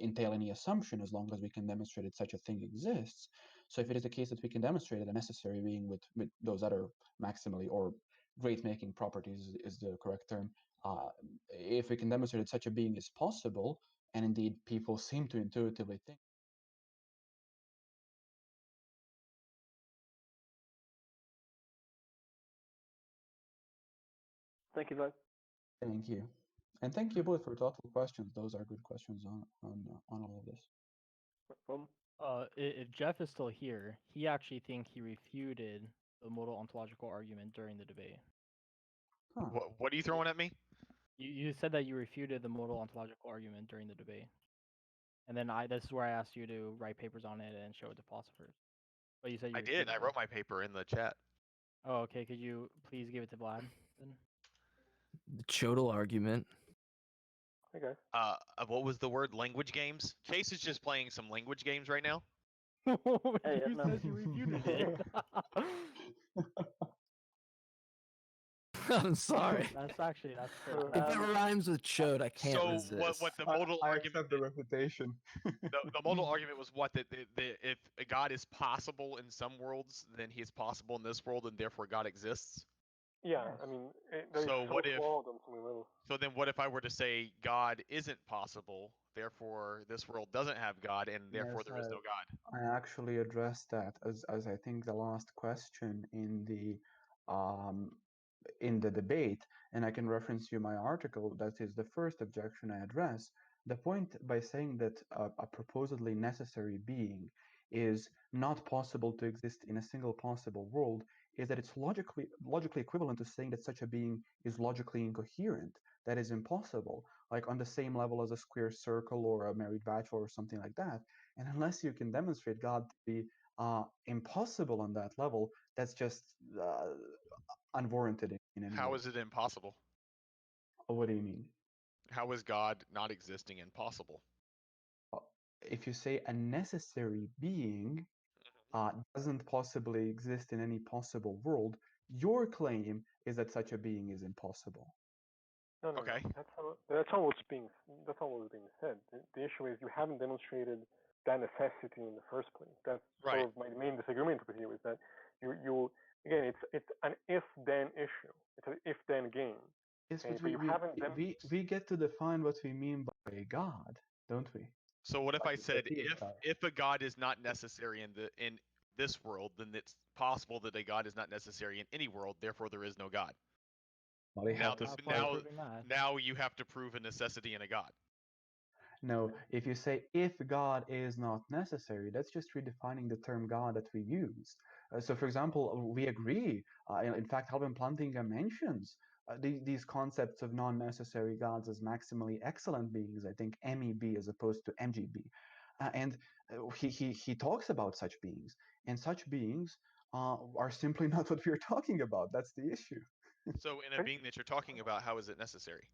entail any assumption as long as we can demonstrate that such a thing exists. So if it is the case that we can demonstrate that a necessary being with those other maximally or great-making properties is the correct term, if we can demonstrate that such a being is possible, and indeed people seem to intuitively think. Thank you, Vlad. Thank you. And thank you both for thoughtful questions. Those are good questions on all of this. If Jeff is still here, he actually think he refuted the modal ontological argument during the debate. Huh. What are you throwing at me? You said that you refuted the modal ontological argument during the debate. And then this is where I asked you to write papers on it and show it to philosophers. But you said you I did. I wrote my paper in the chat. Oh, okay. Could you please give it to Vlad then? The Chodal argument. Okay. What was the word? Language games? Chase is just playing some language games right now. Hey, you said you refuted it. I'm sorry. That's fair. If it rhymes with chode, I can't resist. What the modal argument? I accept the refutation. The modal argument was what that if a God is possible in some worlds, then he is possible in this world, and therefore God exists. Yeah, I mean, So what if? flawed on so many levels. So then, what if I were to say God isn't possible? Therefore, this world doesn't have God, and therefore there is no God. I actually addressed that as I think the last question in the debate, and I can reference you my article. That is the first objection I address. The point by saying that a supposedly necessary being is not possible to exist in a single possible world is that it's logically equivalent to saying that such a being is logically incoherent. That is impossible, like on the same level as a square circle or a married bachelor or something like that. And unless you can demonstrate God to be impossible on that level, that's just unwarranted in any How way. is it impossible? What do you mean? How is God not existing impossible? If you say a necessary being doesn't possibly exist in any possible world, your claim is that such a being is impossible. No, Okay. That's not what's being said. The issue is you haven't demonstrated that necessity in the first place. That's Right. sort of my main disagreement with you is that you again it's an if-then issue. It's an if-then game. Yes, Okay, but but you haven't we get to define what we mean by God, don't we? So what if I said God. if a God is not necessary in this world, then it's possible that a God is not necessary in any world. Therefore, there is no God. Well, they Now, have to now you have to prove a necessity in a God. No, if you say if God is not necessary, that's just redefining the term God that we use. So, for example, we agree. In fact, Alvin Plantinga mentions these concepts of non-necessary gods as maximally excellent beings. I think MEB as opposed to MGB, and he talks about such beings, and such beings are simply not what we're talking about. That's the issue. So, in a being that you're talking about, how is it necessary?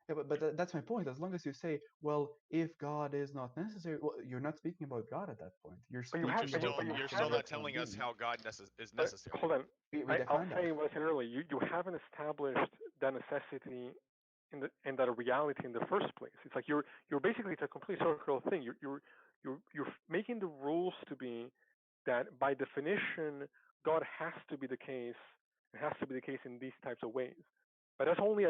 Yeah, but that's my point. As long as you say, well, if God is not necessary, well, you're not speaking about God at that point. You're speaking you're still not telling us how God is necessary. Hold on. I'll say that. what I said earlier. You haven't established that necessity and that reality in the first place. It's like you're basically, it's a complete circular thing. You're making the rules to be that by definition God has to be the case. It has to be the case in these types of ways. But that's only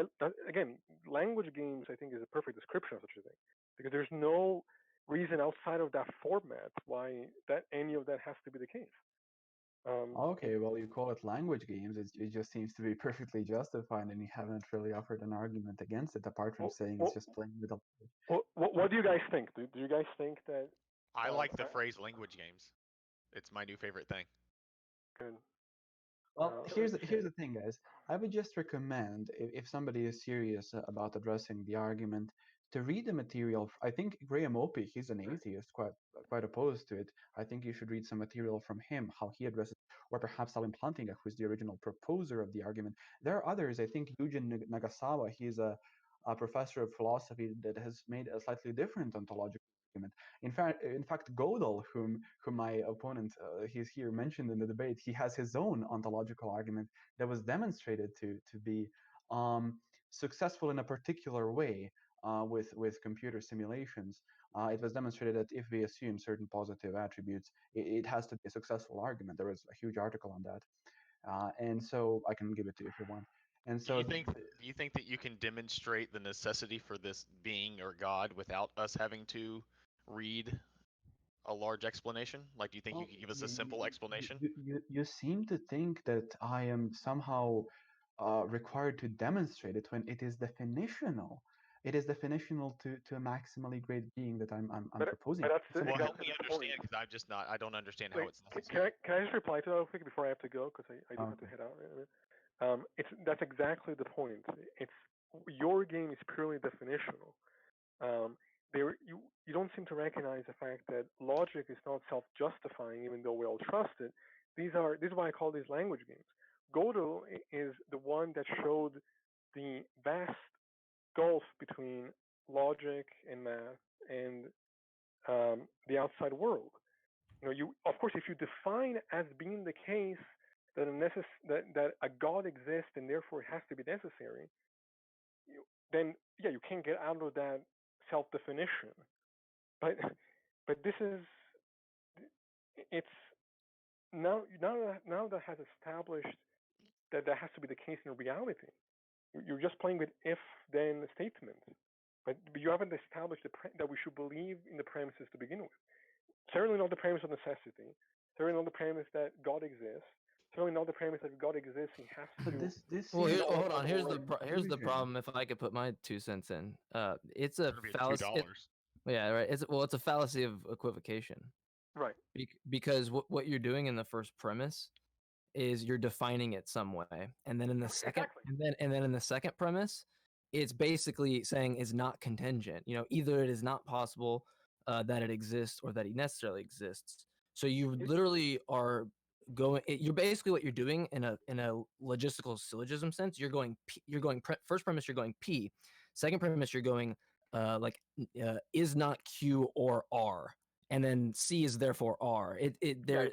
again, language games I think is a perfect description of such a thing, because there's no reason outside of that format why any of that has to be the case. Okay, well, you call it language games. It just seems to be perfectly justified, and you haven't really offered an argument against it, apart from saying it's just playing with. What do you guys think? Do you guys think that? I like the phrase language games. It's my new favorite thing. Good. Well, here's the thing, guys. I would just recommend, if somebody is serious about addressing the argument, to read the material. I think Graham Opie, he's an atheist, quite opposed to it. I think you should read some material from him, how he addresses, or perhaps Alvin Plantinga, who's the original proposer of the argument. There are others. I think Eugene Nagasawa, he's a professor of philosophy that has made a slightly different ontological argument. In fact, Gödel, whom my opponent he's here mentioned in the debate, he has his own ontological argument that was demonstrated to be successful in a particular way with computer simulations. it was demonstrated that if we assume certain positive attributes, it has to be a successful argument. There was a huge article on that, and so I can give it to you if you want. And so, do you think that you can demonstrate the necessity for this being or God without us having to read a large explanation? Like, do you think you well, could give us a simple explanation? you seem to think that I am somehow required to demonstrate it when it is definitional. It is definitional to a maximally great being that I'm proposing. But that's Simple. Well, help exactly me the point. understand, because I'm just not. I don't understand how Wait, it's necessary. can I just reply to that real quick before I have to go because I do have to Okay. head out. That's exactly the point. It's your game is purely definitional. Um, you don't seem to recognize the fact that logic is not self-justifying, even though we all trust it. This is why I call these language games. Godel is the one that showed the vast gulf between logic and math and the outside world. You of course, if you define as being the case that that a God exists and therefore it has to be necessary, then yeah, you can't get out of that self-definition. But this is it's now that has established that that has to be the case in reality. You're just playing with if-then statements, but you haven't established that we should believe in the premises to begin with. Certainly not the premise of necessity. Certainly not the premise that God exists. Certainly not the premise that if God exists, He has But to. this Well, seems here, like hold on. Here's a here's the conclusion. problem. If I could put my 2 cents in, it's It's a gonna be fallacy. $2. Yeah, right. It's a fallacy of equivocation. Right. Because what you're doing in the first premise is you're defining it some way, and then in the second, Exactly. and then in the second premise, it's basically saying it's not contingent. Either it is not possible that it exists or that it necessarily exists. So you literally are going. You're basically what you're doing in a logistical syllogism sense. First premise. You're going P. Second premise. You're going is not Q or R, and then C is therefore R. There's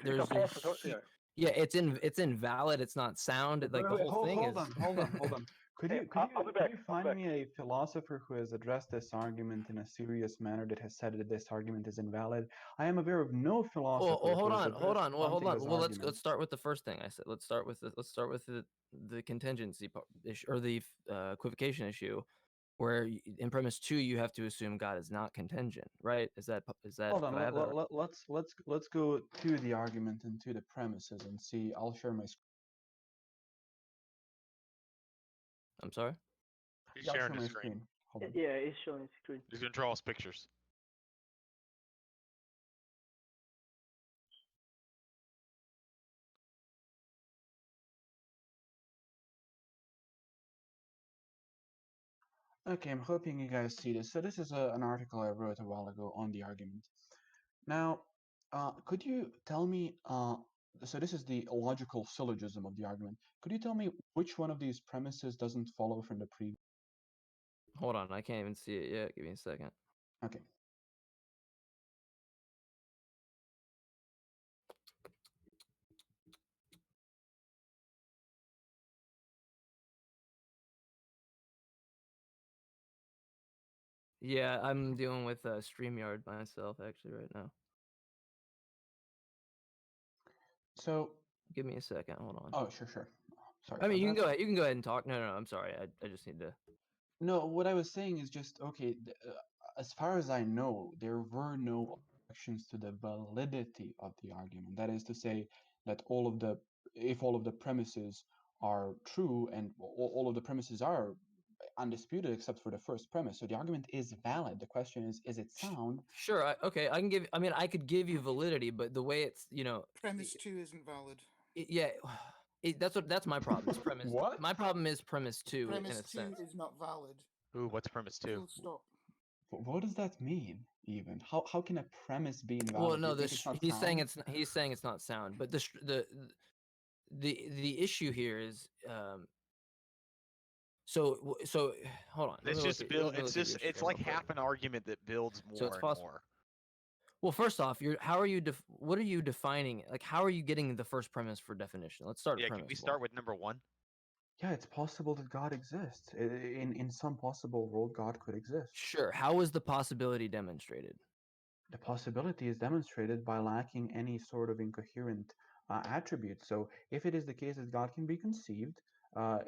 yeah, it's invalid. It's not sound. Like the Wait, whole thing is. hold on. Could Hey, you I'll be back. find me a philosopher who has addressed this argument in a serious manner that has said that this argument is invalid? I am aware of no philosopher Well, who hold has on. addressed Well, hold fronting on. this Well, argument. let's start with the first thing I said. Let's start with the contingency part or the equivocation issue, where in premise 2 you have to assume God is not contingent, right? Is that Hold on. could I have that? Let's go to the argument and to the premises and see. I'll share my screen. I'm sorry. He's Yeah, I'll sharing share his my screen. screen. Hold on. Yeah, it's showing screen. He's gonna draw us pictures. Okay, I'm hoping you guys see this. So this is an article I wrote a while ago on the argument. Now, could you tell me, so this is the logical syllogism of the argument. Could you tell me which one of these premises doesn't follow from the previous? Hold on, I can't even see it yet. Give me a second. Okay. Yeah, I'm dealing with StreamYard myself actually right now. So, give me a second. Hold on. Oh, sure. Sorry. I mean, you can go ahead. You can go ahead and talk. No, I'm sorry. I just need to. No, what I was saying is just okay. As far as I know, there were no objections to the validity of the argument. That is to say, that if all of the premises are true and all of the premises are undisputed except for the first premise, so the argument is valid. The question is it sound? Sure. Okay. I can give. I mean, I could give you validity, but the way it's premise 2 isn't valid. Yeah. That's my problem. It's premise. What? My problem is premise 2 premise in a 2 sense. is not valid. Ooh, what's premise 2? Full stop. What does that mean? Even how can a premise be invalid? Well, no, he's saying it's not sound, but the issue here is so hold on. It's like half an argument that builds more and more. Well, first off, what are you defining? Like, how are you getting the first premise for definition? Let's start. Yeah, can we start with number 1? Yeah, it's possible that God exists. In some possible world, God could exist. Sure. How is the possibility demonstrated? The possibility is demonstrated by lacking any sort of incoherent attribute. So, if it is the case that God can be conceived,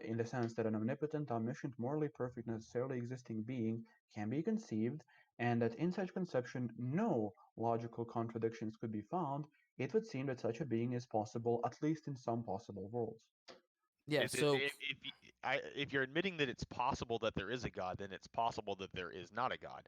in the sense that an omnipotent, omniscient, morally perfect, necessarily existing being can be conceived, and that in such conception no logical contradictions could be found, it would seem that such a being is possible, at least in some possible worlds. Yeah. Is it So if you're admitting that it's possible that there is a God, then it's possible that there is not a God.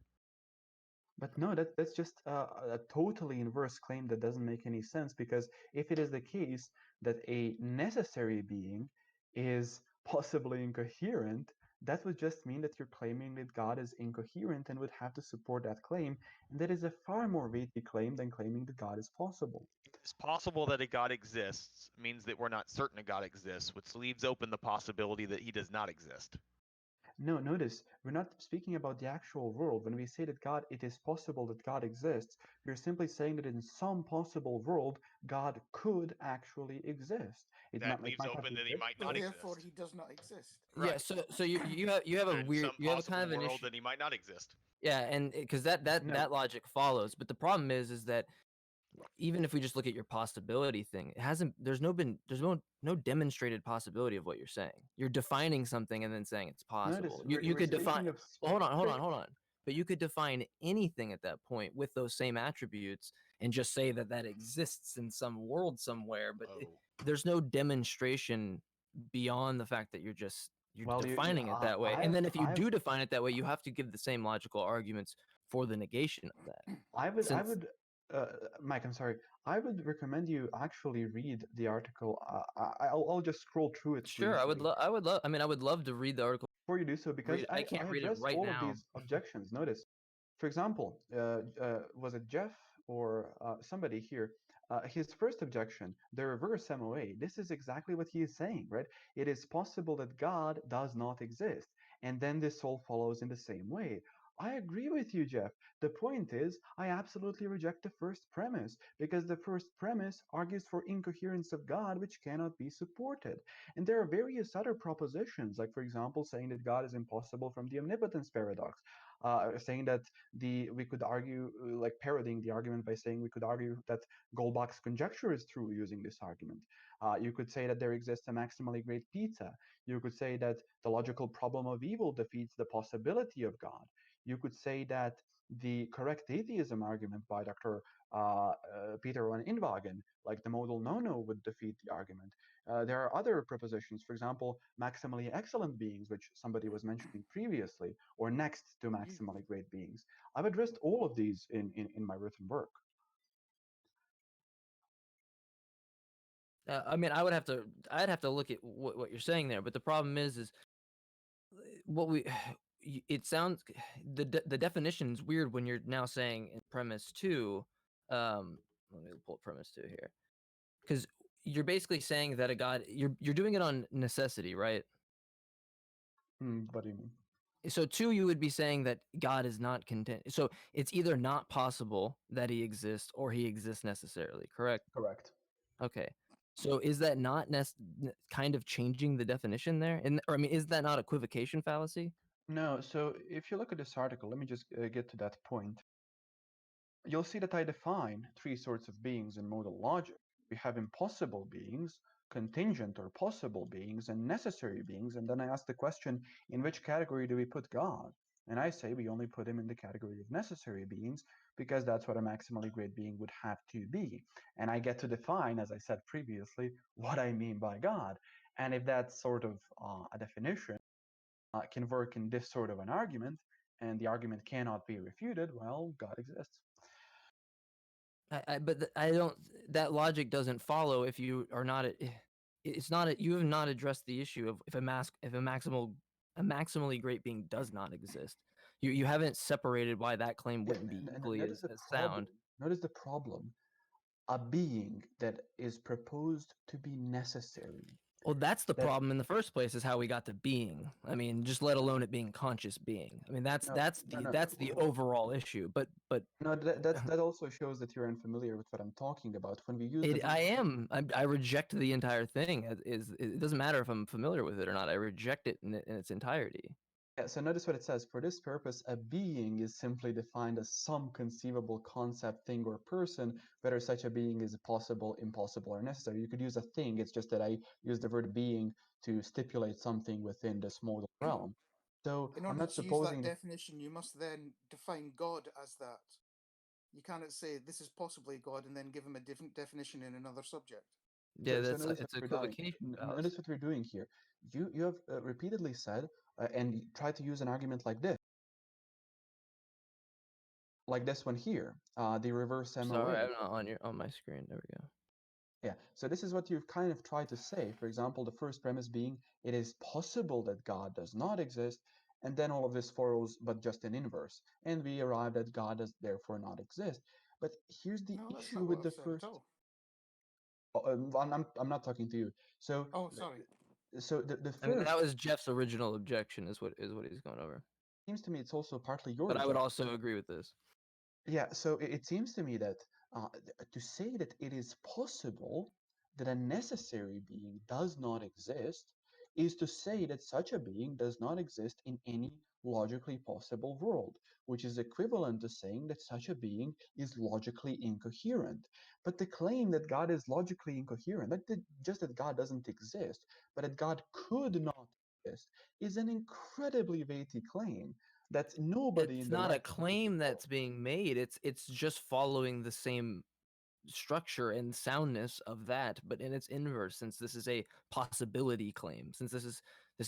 But no, that's just a totally inverse claim that doesn't make any sense, because if it is the case that a necessary being is possibly incoherent, that would just mean that you're claiming that God is incoherent and would have to support that claim. And that is a far more weighty claim than claiming that God is possible. It's possible that a God exists means that we're not certain a God exists, which leaves open the possibility that he does not exist. No, notice, we're not speaking about the actual world. When we say that God, it is possible that God exists, we're simply saying that in some possible world, God could actually exist. It That might leaves not open be that he might So not physically. therefore, exist. he does not exist. yeah. Right. So you have a In weird some you have a kind possible of an world issue. that he might not exist. Yeah, and because No, that logic follows, but the problem is that even if we just look at your possibility thing, it hasn't. There's no demonstrated possibility of what you're saying. You're defining something and then saying it's notice possible. You we're could define. speaking of Well, specific. hold on. But you could define anything at that point with those same attributes and just say that that exists in some world somewhere. But Oh. there's no demonstration beyond the fact that you're Well, defining it that way. And then if you do define it that way, you have to give the same logical arguments for the negation of that. I Since would, Mike, I'm sorry. I would recommend you actually read the article. I'll just scroll through it sure, briefly I mean, I would love to read the article. before you do so, because I I can't read it address right all of now. these objections. Notice, for example, was it Jeff or somebody here? His first objection, the reverse MOA. This is exactly what he is saying, right? It is possible that God does not exist, and then this all follows in the same way. I agree with you, Jeff. The point is, I absolutely reject the first premise, because the first premise argues for incoherence of God, which cannot be supported. And there are various other propositions, like, for example, saying that God is impossible from the omnipotence paradox, saying that we could argue, like parodying the argument by saying we could argue that Goldbach's conjecture is true using this argument. You could say that there exists a maximally great pizza. You could say that the logical problem of evil defeats the possibility of God. You could say that the correct atheism argument by Dr. Peter van Inwagen, like the modal no-no, would defeat the argument. There are other propositions, for example, maximally excellent beings, which somebody was mentioning previously, or next to maximally great beings. I've addressed all of these in my written work. I mean, I'd have to look at what you're saying there, but the problem is what we, it sounds, the definition's weird when you're now saying in premise two, let me pull up premise two here, because you're basically saying that a God, you're doing it on necessity, right? What do you mean? So two, you would be saying that God is not content. So it's either not possible that he exists or he exists necessarily, correct? Correct. Okay. So is that not kind of changing the definition there? And or I mean, is that not equivocation fallacy? No, so if you look at this article, let me just get to that point. You'll see that I define three sorts of beings in modal logic. We have impossible beings, contingent or possible beings, and necessary beings. And then I ask the question, in which category do we put God? And I say we only put him in the category of necessary beings, because that's what a maximally great being would have to be. And I get to define, as I said previously, what I mean by God. And if that's sort of a definition can work in this sort of an argument, and the argument cannot be refuted, well, God exists. I don't. That logic doesn't follow if you are not. It's not. You have not addressed the issue of if a maximally great being does not exist. You haven't separated why that claim Yeah, wouldn't be and equally notice the as problem. sound. Notice the problem. A being that is proposed to be necessary Well, that's the That problem in the first place, is how we got to being. I mean, just let alone it being conscious being. I mean, that's no, that's no, the no, that's the overall issue. But no. That also shows that you're unfamiliar with what I'm talking about. When we use the I am. I reject the entire thing. It doesn't matter if I'm familiar with it or not. I reject it in its entirety. Yeah, so notice what it says. For this purpose, a being is simply defined as some conceivable concept, thing, or person, whether such a being is possible, impossible, or necessary. You could use a thing. It's just that I use the word being to stipulate something within this modal realm. So In I'm order not to use that supposing that. definition, you must then define God as that. You cannot say this is possibly God and then give him a different definition in another subject. Yeah, So that's notice what it's we're doing. equivocation fallacy. Notice what we're doing here. You have repeatedly said and try to use an argument like this one here, the reverse Sorry, MOA. I'm not on my screen. There we go. Yeah, so this is what you've kind of tried to say. For example, the first premise being it is possible that God does not exist, and then all of this follows, but just in inverse. And we arrive at God does therefore not exist. But here's the No, that's issue not what with I've the said at first. all. I'm not talking to you. So, Oh, sorry. so the I mean, that first was Jeff's original objection, is what he's going over. seems to me it's also partly your But I would objection. also agree with this. Yeah, so it seems to me that to say that it is possible that a necessary being does not exist is to say that such a being does not exist in any logically possible world, which is equivalent to saying that such a being is logically incoherent. But the claim that God is logically incoherent, just that God doesn't exist, but that God could not exist, is an incredibly weighty claim that nobody in It's the not a right mind could claim follow. that's being made. It's just following the same structure and soundness of that, but in its inverse, since this is a possibility claim, since this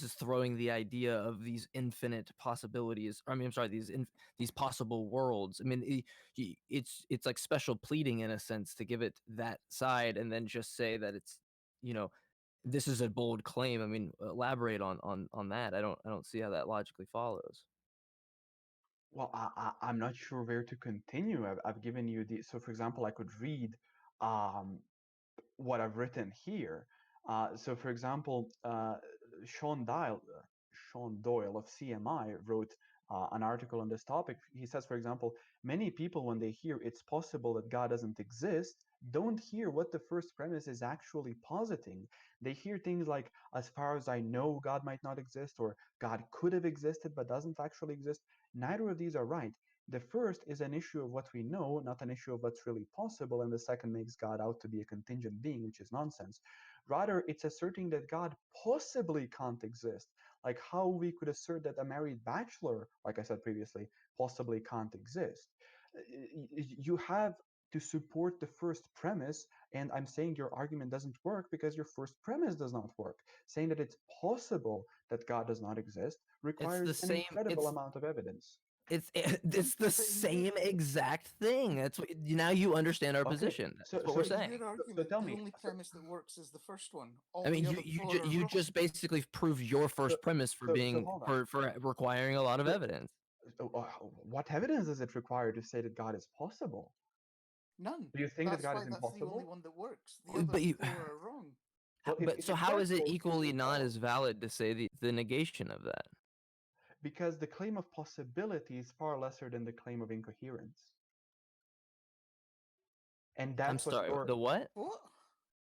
is throwing the idea of these infinite possibilities. I mean, I'm sorry, these possible worlds. I mean, it's like special pleading in a sense to give it that side, and then just say that it's, you know, this is a bold claim. I mean, elaborate on that. I don't see how that logically follows. Well, I'm not sure where to continue. I've given you the, so for example, I could read um, what I've written here. So for example, Sean Doyle of CMI wrote an article on this topic. He says, for example, many people, when they hear it's possible that God doesn't exist, don't hear what the first premise is actually positing. They hear things like, as far as I know, God might not exist, or God could have existed but doesn't actually exist. Neither of these are right. The first is an issue of what we know, not an issue of what's really possible, and the second makes God out to be a contingent being, which is nonsense. Rather, it's asserting that God possibly can't exist, like how we could assert that a married bachelor, like I said previously, possibly can't exist. You have to support the first premise, and I'm saying your argument doesn't work because your first premise does not work. Saying that it's possible that God does not exist It's the requires an same. incredible amount of evidence. It's the But in your same exact thing. That's what, now you understand our Okay, position. so That's what so we're but in saying. your so argument, tell the me. only So premise that works is the first one. I All mean, the you other you four ju- are you wrong. just basically prove your so first premise for so being hold on. for requiring a lot of So evidence. what evidence does it require to say that God is possible? None. Do you think that That's God why is that's the only impossible? one that works. The other But you, four are wrong. Well, but if so it's how that is it close, then equally you're not wrong. as valid to say the negation of that? Because the claim of possibility is far lesser than the claim of incoherence. And I'm that's what sorry. your The what? What?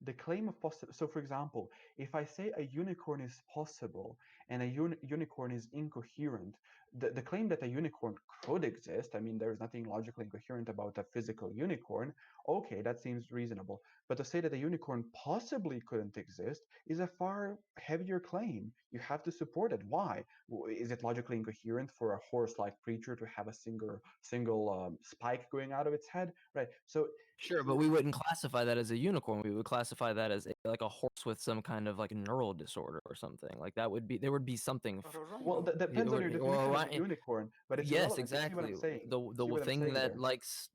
the claim of possible. So, for example, if I say a unicorn is possible and a unicorn is incoherent, the claim that a unicorn could exist, I mean, there's nothing logically incoherent about a physical unicorn. Okay, that seems reasonable. But to say that a unicorn possibly couldn't exist is a far heavier claim. You have to support it. Why? Is it logically incoherent for a horse-like creature to have a single spike going out of its head? Right. So Sure, but we wouldn't classify that as a unicorn. We would classify that as like a horse with some kind of like neural disorder or something. Like that would be, there would be something Or a well, rhino? that depends on your or a definition of a unicorn, but it's yes, irrelevant. You see what I'm exactly. saying? The See what I'm thing saying that there? likes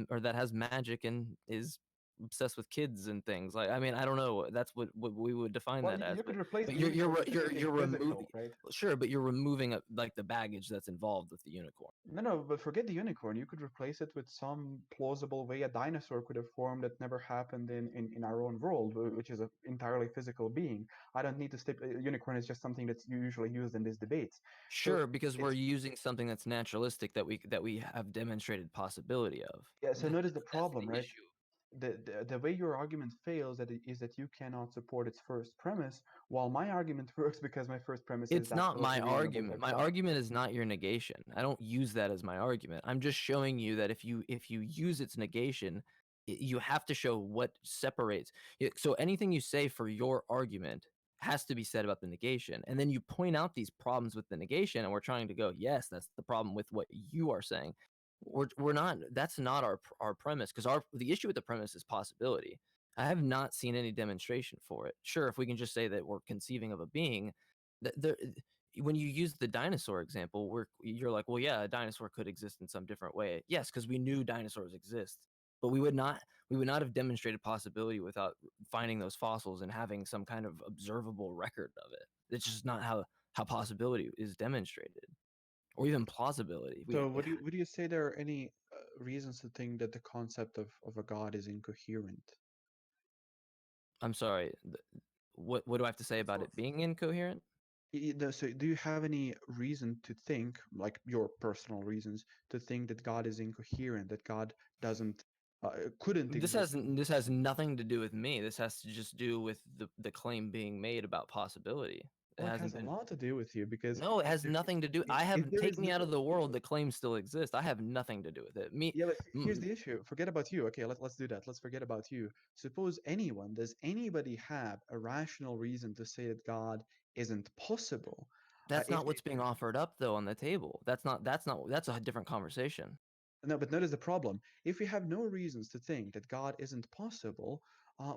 or that has magic and is obsessed with kids and things. Like, I mean, I don't know. That's what we would define Well, that as. you could replace But the you're unicorn with you're anything removing. physical, right? Sure, but you're removing like the baggage that's involved with the unicorn. No, but forget the unicorn. You could replace it with some plausible way a dinosaur could have formed that never happened in our own world, which is an entirely physical being. I don't need to stip. Unicorn is just something that's usually used in these debates. So Sure, because we're it's using something that's naturalistic that we have demonstrated possibility of. yeah. So notice the That's problem, the right? issue. The way your argument fails is that you cannot support its first premise, while my argument works because my first premise is It's not my absolutely reasonable to argument. My accept. argument is not your negation. I don't use that as my argument. I'm just showing you that if you use its negation, you have to show what separates. So anything you say for your argument has to be said about the negation, and then you point out these problems with the negation, and we're trying to go, yes, that's the problem with what you are saying. We're not. That's not our premise, because the issue with the premise is possibility. I have not seen any demonstration for it. Sure, if we can just say that we're conceiving of a being, there, when you use the dinosaur example, you're like, well, yeah, a dinosaur could exist in some different way. Yes, because we knew dinosaurs exist, but we would not have demonstrated possibility without finding those fossils and having some kind of observable record of it. It's just not how possibility is demonstrated, or even plausibility. So would you say there are any reasons to think that the concept of a god is incoherent? I'm sorry. What do I have to say That's about what it being incoherent? So do you have any reason to think, like your personal reasons, to think that God is incoherent, that God doesn't couldn't exist? This has nothing to do with me. This has to just do with the claim being made about possibility. It Well, it hasn't has a been. lot to do with you because No, it if has there nothing to do. if, I if have there take is me no out of the world. The claims still exist. I have nothing to do with it. Me, yeah, but here's mm, the issue. Forget about you. Okay, let's do that. Let's forget about you. Suppose anyone, does anybody have a rational reason to say that God isn't possible? that's If not what's being offered up though on the table. That's a different conversation. No, but notice the problem. If we have no reasons to think that God isn't possible,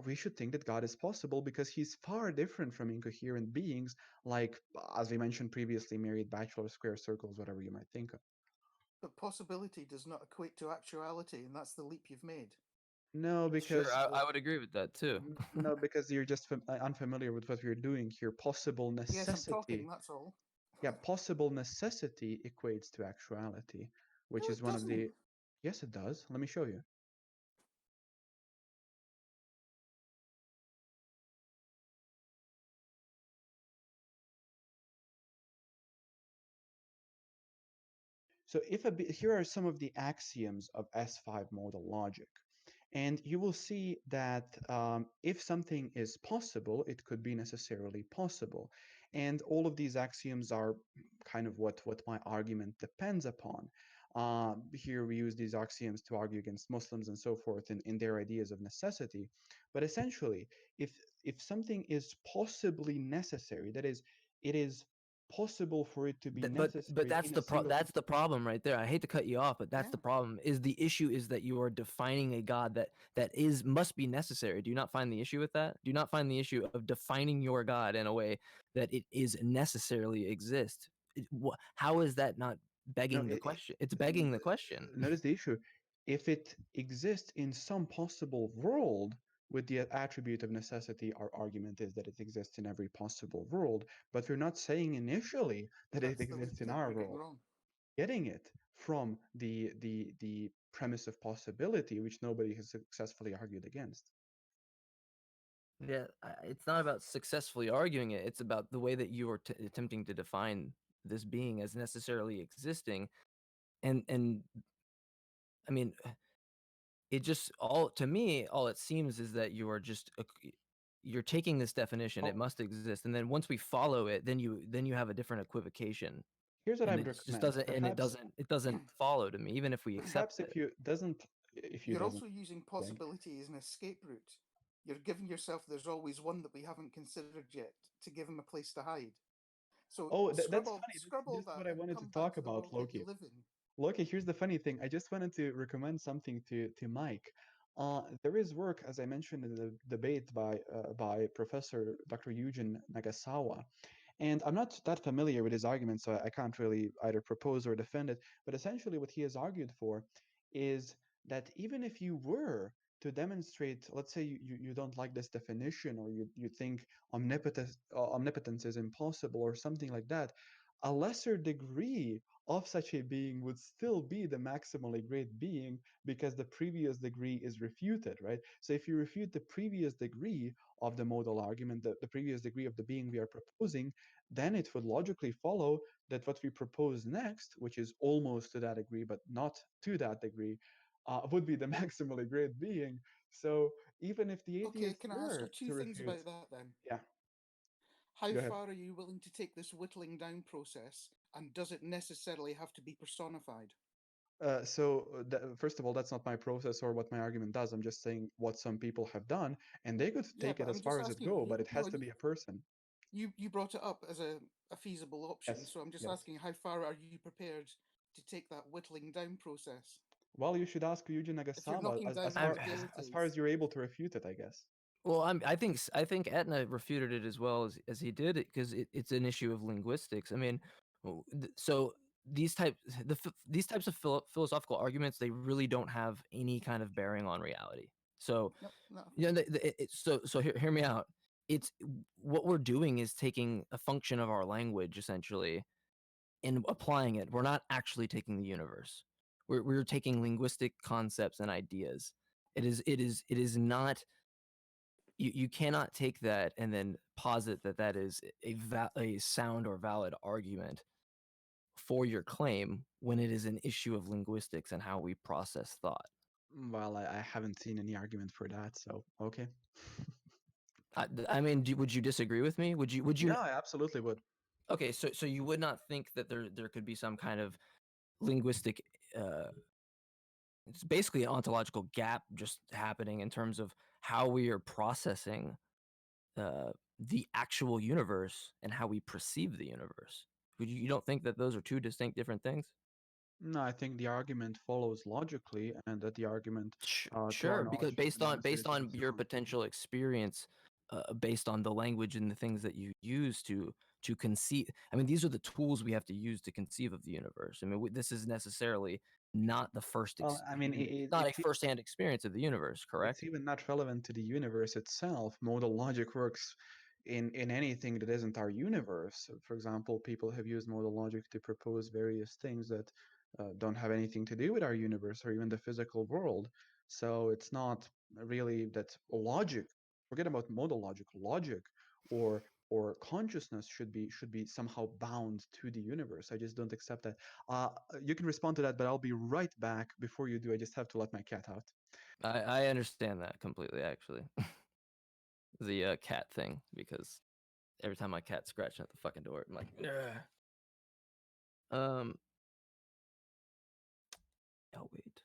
we should think that God is possible because he's far different from incoherent beings, like, as we mentioned previously, myriad bachelor square circles, whatever you might think of. But possibility does not equate to actuality, and that's the leap you've made. No, Sure, because I would agree with that too. no, because you're just unfamiliar with what we're doing here. Possible Yes, I'm talking, necessity. that's all. Yeah, possible necessity equates to actuality, which No, is it one of doesn't. the. Yes, it does. Let me show you. So here are some of the axioms of S5 modal logic. And you will see that if something is possible, it could be necessarily possible. And all of these axioms are kind of what my argument depends upon. Here we use these axioms to argue against Muslims and so forth in their ideas of necessity. But essentially, if if something is possibly necessary, that is, it is possible for it to be But necessary that's in a single. that's the problem right there. I hate to cut you off, but that's Yeah. the problem. Is the issue is that you are defining a god that is must be necessary. Do you not find the issue with that? Do you not find the issue of defining your god in a way that it is necessarily exist? How is that not No, begging the question? It's begging the question. notice the issue. If it exists in some possible world with the attribute of necessity, our argument is that it exists in every possible world, but we're not saying initially that it That's the leap exists in that our you're getting world. wrong. Getting it from the premise of possibility, which nobody has successfully argued against. Yeah, it's not about successfully arguing it. It's about the way that you are attempting to define this being as necessarily existing, and I mean, it just all to me all it seems is that you are just you're taking this definition, it Oh, must exist, and then once we follow it, then you have a different equivocation, here's what I and would it just recommend. doesn't, and it doesn't follow to me even if we accept Perhaps it. if you You're doesn't also using think. possibility as an escape route. You're giving yourself there's always one that we haven't considered yet to give him a place to hide. So Oh, that's scrabble funny. That's scrabble just what that I and wanted to come back talk to the about, world that you Loki. live in. Loki, here's the funny thing. I just wanted to recommend something to Mike. There is work, as I mentioned in the debate by Professor Dr. Eugene Nagasawa, and I'm not that familiar with his argument, so I can't really either propose or defend it. But essentially, what he has argued for is that even if you were to demonstrate, let's say you don't like this definition, or you think omnipotence is impossible or something like that, a lesser degree of such a being would still be the maximally great being, because the previous degree is refuted, right? So if you refute the previous degree of the modal argument, the previous degree of the being we are proposing, then it would logically follow that what we propose next, which is almost to that degree but not to that degree, would be the maximally great being. So even if the Okay, atheists can I ask you were two to things refute, about that then? yeah, How go ahead. far are you willing to take this whittling down process, and does it necessarily have to be personified? First of all, that's not my process or what my argument does. I'm just saying what some people have done, and they could Yeah, take it but as I'm just far as it asking. go, but it No, has to be a person. you brought it up as a feasible option, Yes, so I'm just yes. asking, how far are you prepared to take that whittling down process? Well, you should ask Yuji If you're Nagasawa knocking down as far possibilities. as you're able to refute it, I guess. Well, I think Etna refuted it as well as he did it, because it's an issue of linguistics. I mean, so these types of philosophical arguments, they really don't have any kind of bearing on reality. So No, no. you know, so hear me out. It's what we're doing is taking a function of our language essentially and applying it. We're not actually taking the universe. We're taking linguistic concepts and ideas. It is not. You cannot take that and then posit that that is a sound or valid argument for your claim, when it is an issue of linguistics and how we process thought. Well, I haven't seen any argument for that, so okay. I mean, would you disagree with me? Would you? Yeah, I absolutely would. Okay, so you would not think that there could be some kind of linguistic, it's basically an ontological gap just happening in terms of how we are processing the actual universe and how we perceive the universe. You don't think that those are two distinct different things? No, I think the argument follows logically, and that the argument, to our Sure, because knowledge, has been based demonstrated to do on your so. potential experience, based on the language and the things that you use to conceive. I mean, these are the tools we have to use to conceive of the universe. I mean, this is necessarily not the first, Well, I mean, not a first-hand experience of the universe, it's correct? even not relevant to the universe itself. Modal logic works in anything that isn't our universe. For example, people have used modal logic to propose various things that don't have anything to do with our universe or even the physical world. So it's not really that logic. Forget about modal logic. Logic or consciousness should be somehow bound to the universe. I just don't accept that. You can respond to that, but I'll be right back. Before you do, I just have to let my cat out. I understand that completely, actually. The cat thing, because every time my cat's scratching at the fucking door, I'm like, "Ugh." um, oh wait.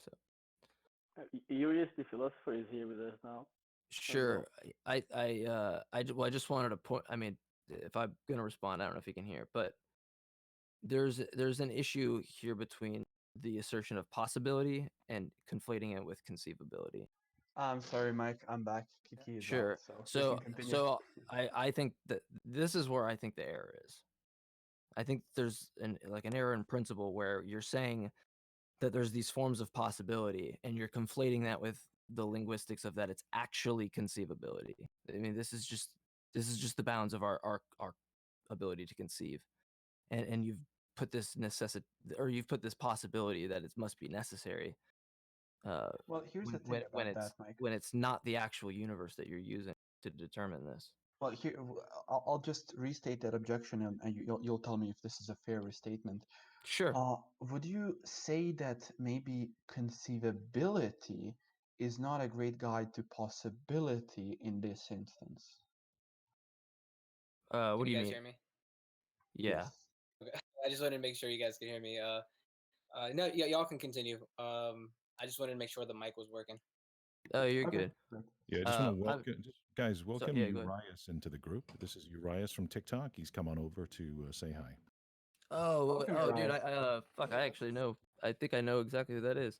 So Urius the philosopher is here with us now. sure, well, I just wanted to point. I mean, if I'm gonna respond, I don't know if you can hear, but there's an issue here between the assertion of possibility and conflating it with conceivability. I'm sorry, Mike. I'm back. Kiki is out, Sure. so we So can continue. so I think that this is where I think the error is. I think there's an error in principle where you're saying that there's these forms of possibility and you're conflating that with the linguistics of that it's actually conceivability. I mean, this is just the bounds of our ability to conceive. And you've put this you've put this possibility that it must be necessary, Well, here's the thing about that, Mike. when it's not the actual universe that you're using to determine this. Well, I'll just restate that objection, and you'll tell me if this is a fair restatement. Sure. Would you say that maybe conceivability is not a great guide to possibility in this instance? What Can do you you guys mean? hear me? Yeah. Yes. Okay. I just wanted to make sure you guys can hear me. No, yeah, y'all can continue. I just wanted to make sure the mic was working. Oh, you're Okay. good. Great. Yeah, I just want to I've- welcome, guys, welcome yeah, go ahead. Urias into the group. This is Urias from TikTok. He's come on over to say hi. Welcome, Dude, Urias. I actually know. I think I know exactly who that is.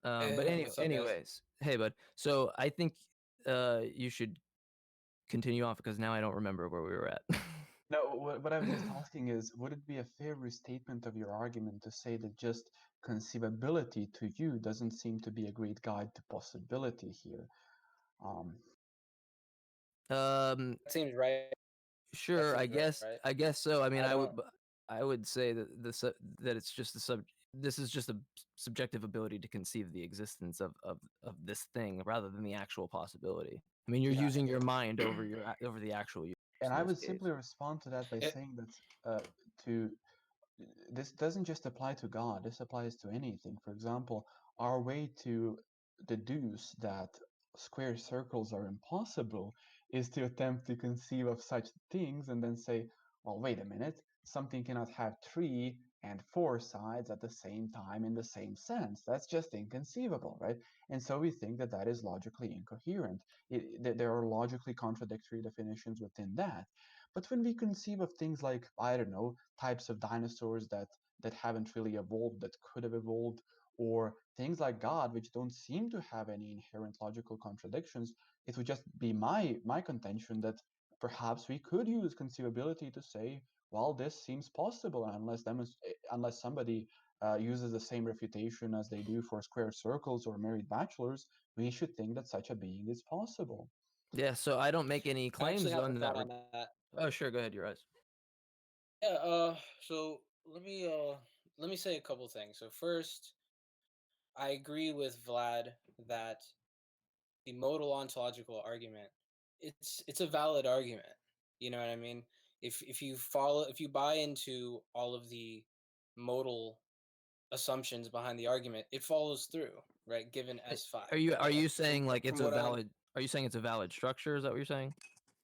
But What's up, guys? anyways, hey, bud. So I think you should continue on because now I don't remember where we were at. No, what I was just asking is, would it be a fair restatement of your argument to say that just conceivability to you doesn't seem to be a great guide to possibility here? Um, That seems right. Sure, That I seems right. guess I guess so. I mean, I don't. I would say that that it's just this is just a subjective ability to conceive the existence of this thing rather than the actual possibility. I mean, you're Yeah. using your mind over over the actual universe And in I this would case. simply respond to that by It- saying that to this doesn't just apply to God, this applies to anything. For example, our way to deduce that square circles are impossible is to attempt to conceive of such things and then say, well, wait a minute, something cannot have 3 and 4 sides at the same time in the same sense. That's just inconceivable, right? And so we think that that is logically incoherent. There are logically contradictory definitions within that. But when we conceive of things like, I don't know, types of dinosaurs that haven't really evolved, that could have evolved, or things like God, which don't seem to have any inherent logical contradictions, it would just be my contention that perhaps we could use conceivability to say, well, this seems possible, unless somebody uses the same refutation as they do for square circles or married bachelors, we should think that such a being is possible. Yeah, so I don't make any I claims actually have a on thought that. on that. Oh, sure, go ahead, your eyes. Yeah. So let me say a couple things. So first, I agree with Vlad that the modal ontological argument it's a valid argument. You know what I mean? If you buy into all of the modal assumptions behind the argument, it follows through, right? Given S5. Are you saying like it's From a what I valid? Are you saying it's a valid structure? Is that what you're saying?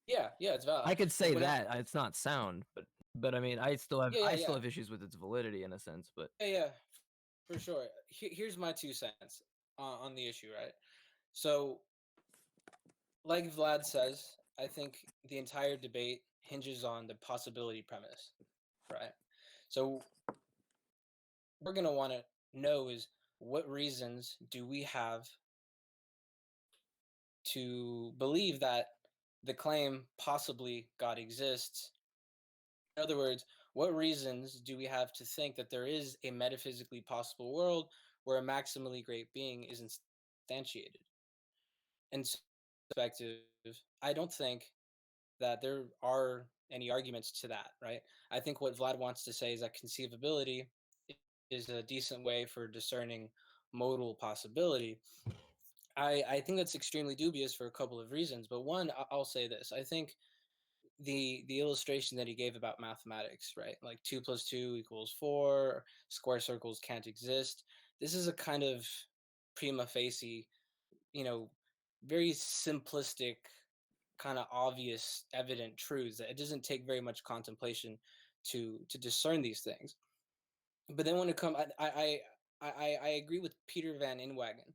yeah, it's valid. I could say Like when that it's not sound, but I mean, I still have yeah. issues with its validity in a sense. But Yeah, for sure. Here's my 2 cents on the issue, right? So, like Vlad says, I think the entire debate hinges on the possibility premise, right? So, we're going to want to know is what reasons do we have to believe that the claim possibly God exists? In other words, what reasons do we have to think that there is a metaphysically possible world where a maximally great being is instantiated? And so, perspective, I don't think that there are any arguments to that, right? I think what Vlad wants to say is that conceivability is a decent way for discerning modal possibility. I think that's extremely dubious for a couple of reasons, but one, I'll say this: I think the illustration that he gave about mathematics, right? Like 2 + 2 = 4, square circles can't exist. This is a kind of prima facie, you know, very simplistic, kind of obvious, evident truths that it doesn't take very much contemplation to discern these things. But then when it comes, I agree with Peter Van Inwagen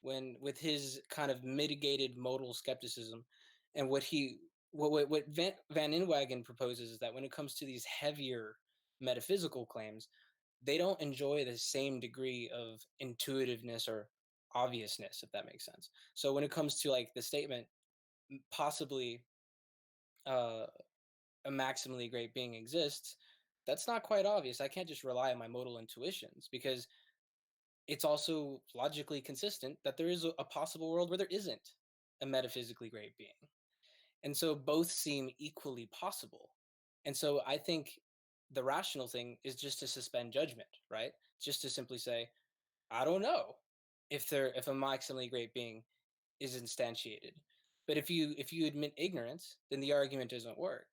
when with his kind of mitigated modal skepticism, and what Van Inwagen proposes is that when it comes to these heavier metaphysical claims, they don't enjoy the same degree of intuitiveness or obviousness, if that makes sense. So when it comes to like the statement, possibly uh, a maximally great being exists, that's not quite obvious. I can't just rely on my modal intuitions because it's also logically consistent that there is a possible world where there isn't a metaphysically great being. And so both seem equally possible. And so I think the rational thing is just to suspend judgment, right? Just to simply say, I don't know if a maximally great being is instantiated. But if you admit ignorance, then the argument doesn't work.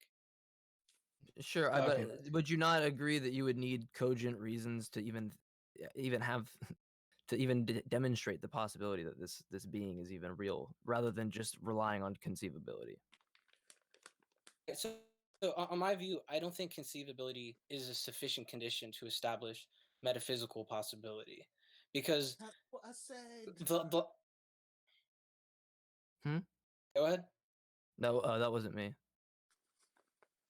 sure, Okay. but would you not agree that you would need cogent reasons to even have to even demonstrate the possibility that this being is even real, rather than just relying on conceivability? So on my view, I don't think conceivability is a sufficient condition to establish metaphysical possibility, because That's what I said. the Hmm? go ahead. No, that wasn't me.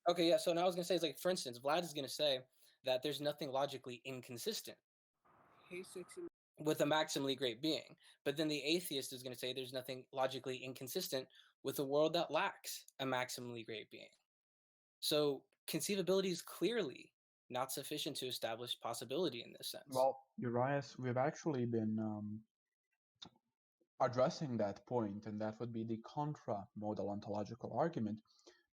Okay, yeah. So now I was gonna say, it's like, for instance, Vlad is gonna say that there's nothing logically inconsistent with a maximally great being, but then the atheist is gonna say there's nothing logically inconsistent with a world that lacks a maximally great being. So conceivability is clearly not sufficient to establish possibility in this sense. Well, Urias, we've actually been addressing that point, and that would be the contra-modal ontological argument.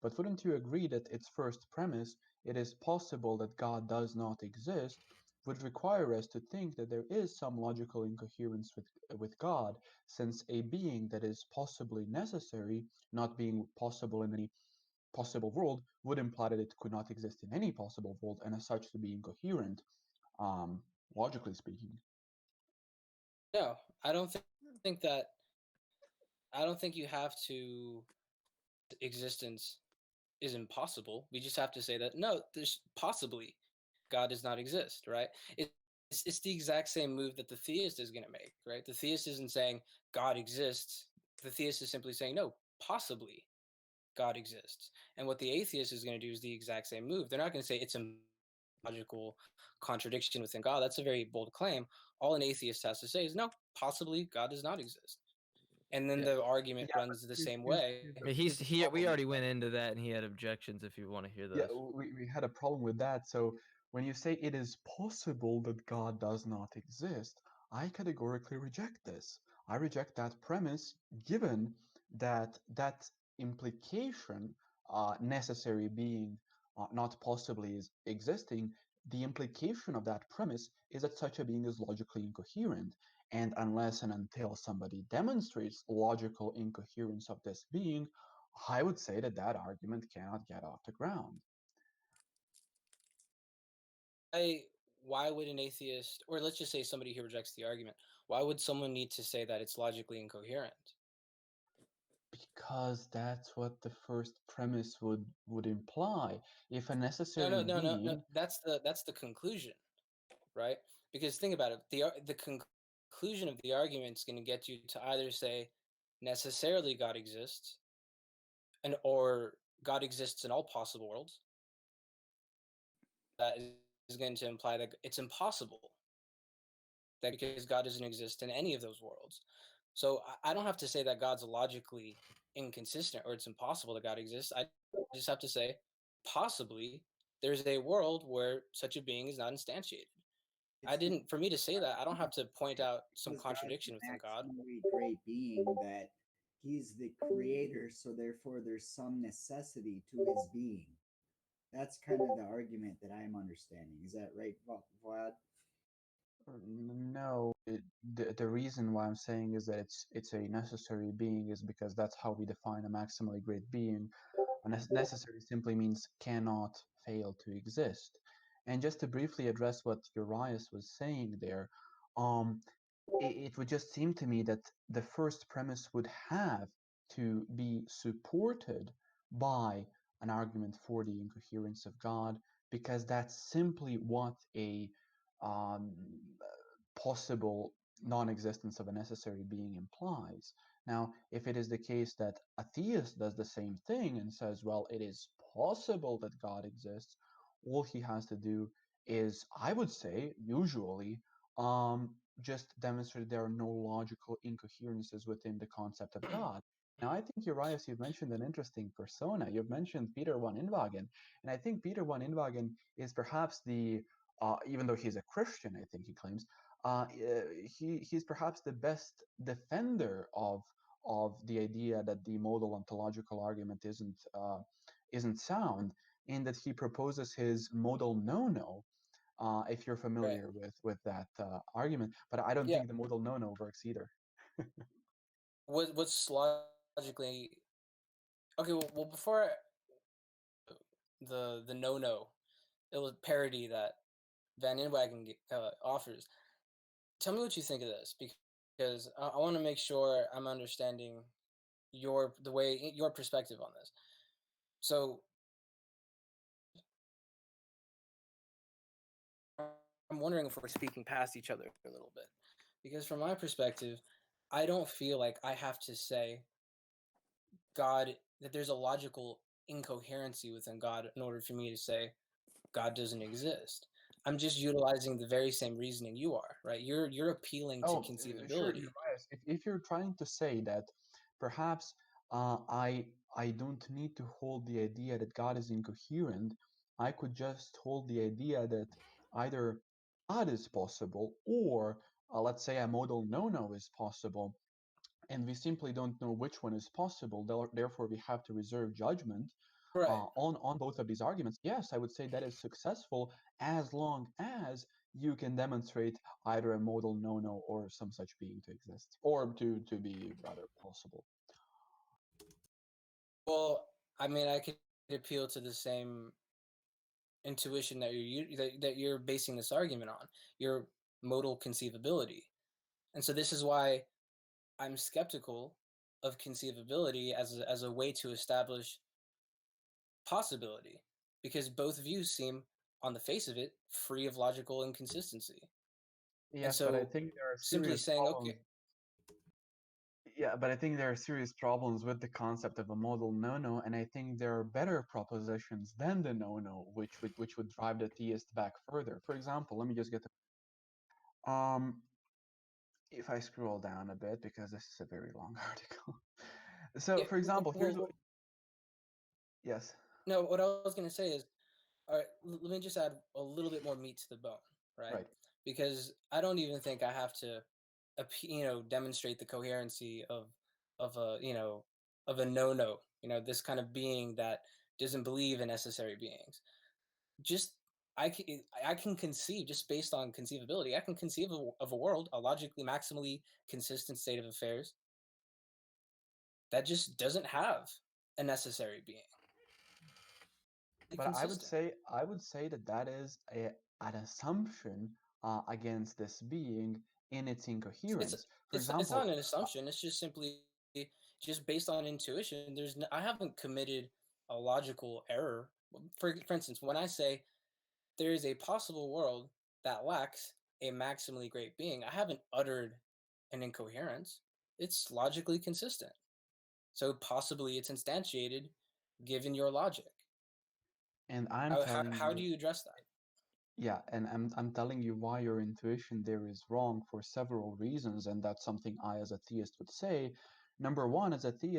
But wouldn't you agree that its first premise, it is possible that God does not exist, would require us to think that there is some logical incoherence with God, since a being that is possibly necessary, not being possible in any possible world, would imply that it could not exist in any possible world, and as such to be incoherent, um, logically speaking. No, I don't think that. I don't think you have to existence is impossible. We just have to say that no, there's possibly God does not exist, right? It's the exact same move that the theist is going to make, right? The theist isn't saying God exists. The theist is simply saying no, possibly God exists. And what the atheist is going to do is the exact same move. They're not going to say it's a logical contradiction within God. That's a very bold claim. All an atheist has to say is no, possibly God does not exist. And then Yeah, the argument yeah, but runs the same way. We already went into that, and he had objections. If you want to hear Yeah, those, we had a problem with that. So when you say it is possible that God does not exist, I categorically reject this. I reject that premise, given that that implication, necessary being not possibly is existing, the implication of that premise is that such a being is logically incoherent. And unless and until somebody demonstrates logical incoherence of this being, I would say that that argument cannot get off the ground. Why would an atheist, or let's just say somebody who rejects the argument, why would someone need to say that it's logically incoherent? Because that's what the first premise would imply. If a No, necessary no. being, That's the conclusion, right? Because think about it. The conclusion of the argument is going to get you to either say necessarily God exists, and or God exists in all possible worlds. That is going to imply that it's impossible that because God doesn't exist in any of those worlds. So I don't have to say that God's logically inconsistent or it's impossible that God exists. I just have to say possibly there's a world where such a being is not instantiated. I didn't. For me to say that, I don't have to point out some Because God's contradiction the within God. maximally great being that he's the creator, so therefore there's some necessity to his being. That's kind of the argument that I'm understanding. Is that right, Vlad? no, the reason why I'm saying is that it's a necessary being is because that's how we define a maximally great being. Necessary simply means cannot fail to exist. And just to briefly address what Urias was saying there, um, it would just seem to me that the first premise would have to be supported by an argument for the incoherence of God, because that's simply what a um, possible non-existence of a necessary being implies. Now, if it is the case that a theist does the same thing and says, well, it is possible that God exists, all he has to do is, I would say, usually, just demonstrate there are no logical incoherences within the concept of God. Now, I think, Urias, you've mentioned an interesting persona. You've mentioned Peter van Inwagen. And I think Peter van Inwagen is perhaps even though he's a Christian, I think he claims, he's perhaps the best defender of the idea that the modal ontological argument isn't sound, in that he proposes his modal no-no, if you're Right. familiar with that argument. But I don't Yeah. think the modal no-no works either. What's logically okay? Well, before the no, it was parody that Van Inwagen offers. Tell me what you think of this, because I want to make sure I'm understanding your perspective on this. So I'm wondering if we're speaking past each other a little bit, because from my perspective, I don't feel like I have to say God that there's a logical incoherency within God in order for me to say God doesn't exist. I'm just utilizing the very same reasoning you are, right? You're appealing to Oh, sure, conceivability. Urias. If you're trying to say that perhaps I don't need to hold the idea that God is incoherent. I could just hold the idea that either God is possible, or let's say a modal no-no is possible, and we simply don't know which one is possible. Therefore, we have to reserve judgment Right. on both of these arguments. Yes, I would say that is successful as long as you can demonstrate either a modal no-no or some such being to exist, or to be rather possible. Well, I mean, I could appeal to the same intuition that that you're basing this argument on, your modal conceivability. And so this is why I'm skeptical of conceivability as a way to establish possibility, because both views seem, on the face of it, free of logical inconsistency. And Yes, but I so think there are simply serious saying, okay, problems. Yeah, but I think there are serious problems with the concept of a modal no-no, and I think there are better propositions than the no-no, which would drive the theist back further. For example, let me just get if I scroll down a bit, because this is a very long article. So, yeah, for example, here's what. well, Yes, no, what I was going to say is, all right, let me just add a little bit more meat to the bone, right? right. Because I don't even think I have to, demonstrate the coherency of a, of a no-no, this kind of being that doesn't believe in necessary beings. Just I can conceive, just based on conceivability, I can conceive of a world, a logically maximally consistent state of affairs that just doesn't have a necessary being. But Consistent. I would say that that is an assumption against this being in its It's incoherence. For it's not example, an assumption. It's just simply just based on intuition. I haven't committed a logical error. For instance, when I say there is a possible world that lacks a maximally great being, I haven't uttered an incoherence. It's logically consistent. So possibly it's instantiated given your logic. and I'm telling How you, do you address that? yeah, and I'm telling you why your intuition there is wrong for several reasons, and that's something I, as a theist, would say. Number one, as a theist,